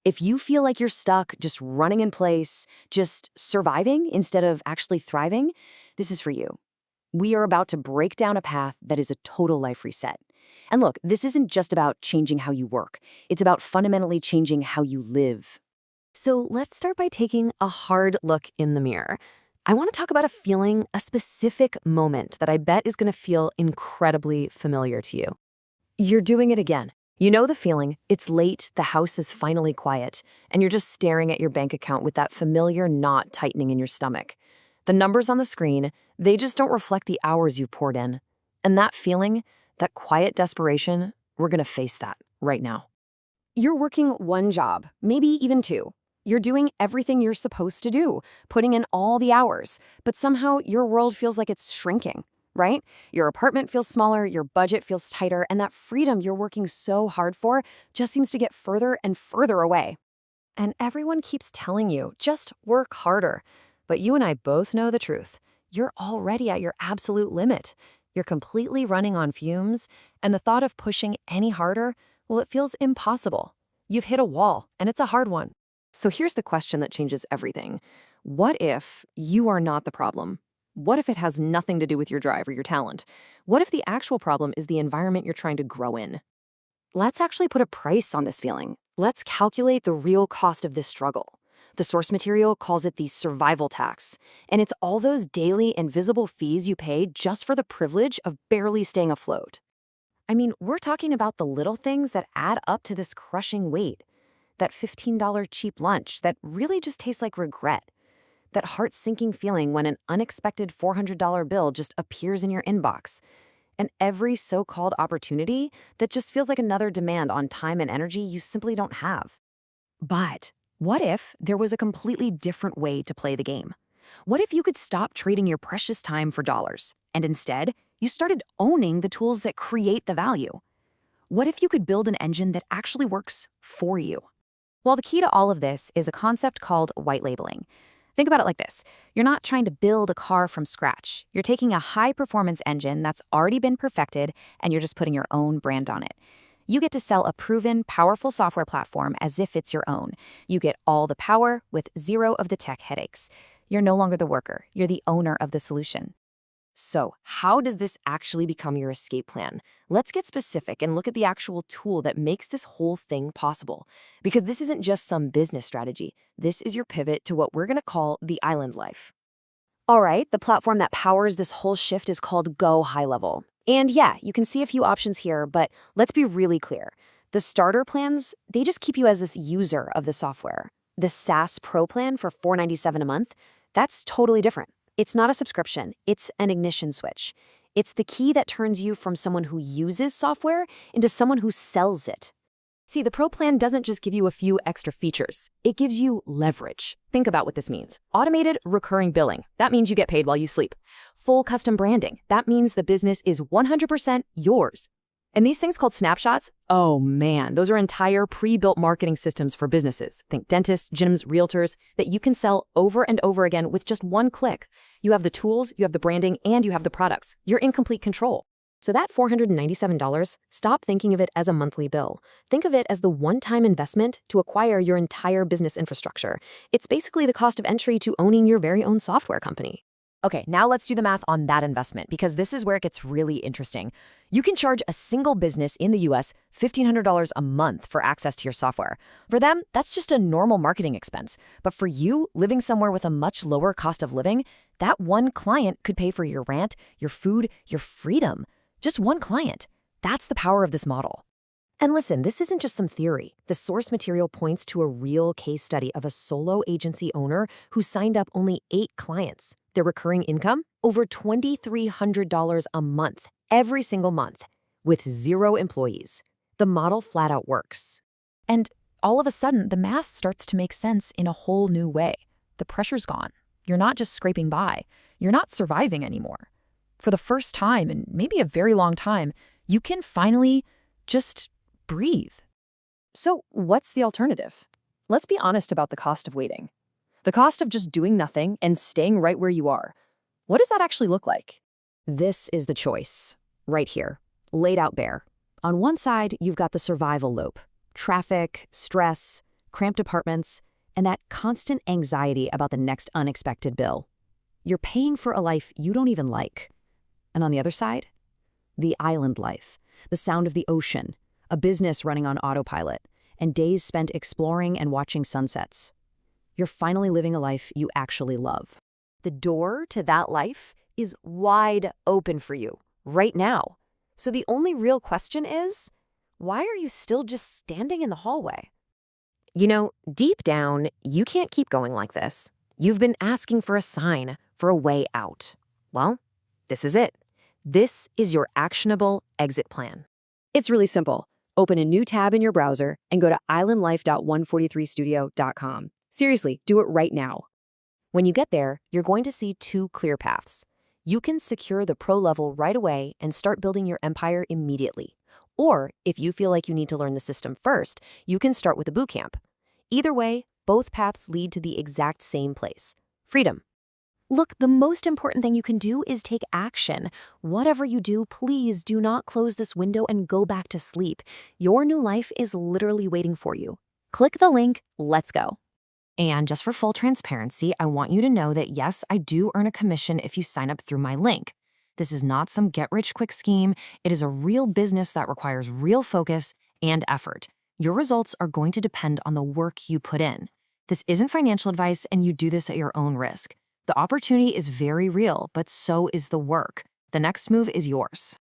If you feel like you're stuck, just running in place, just surviving instead of actually thriving, this is for you. We are about to break down a path that is a total life reset. And look, this isn't just about changing how you work. It's about fundamentally changing how you live. So let's start by taking a hard look in the mirror. I want to talk about a feeling, a specific moment that I bet is going to feel incredibly familiar to you. You're doing it again. You know the feeling. It's late, the house is finally quiet, and you're just staring at your bank account with that familiar knot tightening in your stomach. The numbers on the screen, they just don't reflect the hours you've poured in. And that feeling, that quiet desperation, we're going to face that right now. You're working one job, maybe even two. You're doing everything you're supposed to do, putting in all the hours, but somehow your world feels like it's shrinking, right? Your apartment feels smaller, your budget feels tighter, and that freedom you're working so hard for just seems to get further and further away. And everyone keeps telling you, just work harder. But you and I both know the truth. You're already at your absolute limit. You're completely running on fumes, and the thought of pushing any harder, well, it feels impossible. You've hit a wall, and it's a hard one. So here's the question that changes everything. What if you are not the problem? What if it has nothing to do with your drive or your talent? What if the actual problem is the environment you're trying to grow in? Let's actually put a price on this feeling. Let's calculate the real cost of this struggle. The source material calls it the survival tax, and it's all those daily invisible fees you pay just for the privilege of barely staying afloat. I mean, we're talking about the little things that add up to this crushing weight. That $15 cheap lunch that really just tastes like regret. That heart-sinking feeling when an unexpected $400 bill just appears in your inbox. And every so-called opportunity that just feels like another demand on time and energy you simply don't have. But what if there was a completely different way to play the game? What if you could stop trading your precious time for dollars, and instead, you started owning the tools that create the value? What if you could build an engine that actually works for you? Well, the key to all of this is a concept called white labeling. Think about it like this. You're not trying to build a car from scratch. You're taking a high-performance engine that's already been perfected, and you're just putting your own brand on it. You get to sell a proven, powerful software platform as if it's your own. You get all the power with zero of the tech headaches. You're no longer the worker. You're the owner of the solution. So, how does this actually become your escape plan? Let's get specific and look at the actual tool that makes this whole thing possible. Because this isn't just some business strategy. This is your pivot to what we're going to call the island life. All right, the platform that powers this whole shift is called Go High Level. And yeah, you can see a few options here, but let's be really clear. The starter plans, they just keep you as this user of the software. The SaaS Pro plan for $497 a month, that's totally different. It's not a subscription, it's an ignition switch. It's the key that turns you from someone who uses software into someone who sells it. See, the Pro plan doesn't just give you a few extra features. It gives you leverage. Think about what this means. Automated recurring billing. That means you get paid while you sleep. Full custom branding. That means the business is 100% yours. And these things called snapshots, oh man, those are entire pre-built marketing systems for businesses. Think dentists, gyms, realtors, that you can sell over and over again with just one click. You have the tools, you have the branding, and you have the products. You're in complete control. So that $497, stop thinking of it as a monthly bill. Think of it as the one-time investment to acquire your entire business infrastructure. It's basically the cost of entry to owning your very own software company. Okay, now let's do the math on that investment, because this is where it gets really interesting. You can charge a single business in the US $1,500 a month for access to your software. For them, that's just a normal marketing expense. But for you, living somewhere with a much lower cost of living, that one client could pay for your rent, your food, your freedom. Just one client. That's the power of this model. And listen, this isn't just some theory. The source material points to a real case study of a solo agency owner who signed up only 8 clients. Their recurring income? Over $2,300 a month, every single month, with 0 employees. The model flat out works. And all of a sudden, the math starts to make sense in a whole new way. The pressure's gone. You're not just scraping by. You're not surviving anymore. For the first time in maybe a very long time, you can finally just breathe. So what's the alternative? Let's be honest about the cost of waiting. The cost of just doing nothing and staying right where you are. What does that actually look like? This is the choice, right here, laid out bare. On one side, you've got the survival loop. Traffic, stress, cramped apartments, and that constant anxiety about the next unexpected bill. You're paying for a life you don't even like. And on the other side, the island life, the sound of the ocean, a business running on autopilot, and days spent exploring and watching sunsets. You're finally living a life you actually love. The door to that life is wide open for you right now. So the only real question is, why are you still just standing in the hallway? You know, deep down, you can't keep going like this. You've been asking for a sign, for a way out. Well, this is it. This is your actionable exit plan. It's really simple. Open a new tab in your browser and go to islandlife.143studio.com. Seriously, do it right now. When you get there, you're going to see two clear paths. You can secure the pro level right away and start building your empire immediately. Or, if you feel like you need to learn the system first, you can start with a bootcamp. Either way, both paths lead to the exact same place: freedom. Look, the most important thing you can do is take action. Whatever you do, please do not close this window and go back to sleep. Your new life is literally waiting for you. Click the link, let's go. And just for full transparency, I want you to know that yes, I do earn a commission if you sign up through my link. This is not some get-rich-quick scheme. It is a real business that requires real focus and effort. Your results are going to depend on the work you put in. This isn't financial advice, and you do this at your own risk. The opportunity is very real, but so is the work. The next move is yours.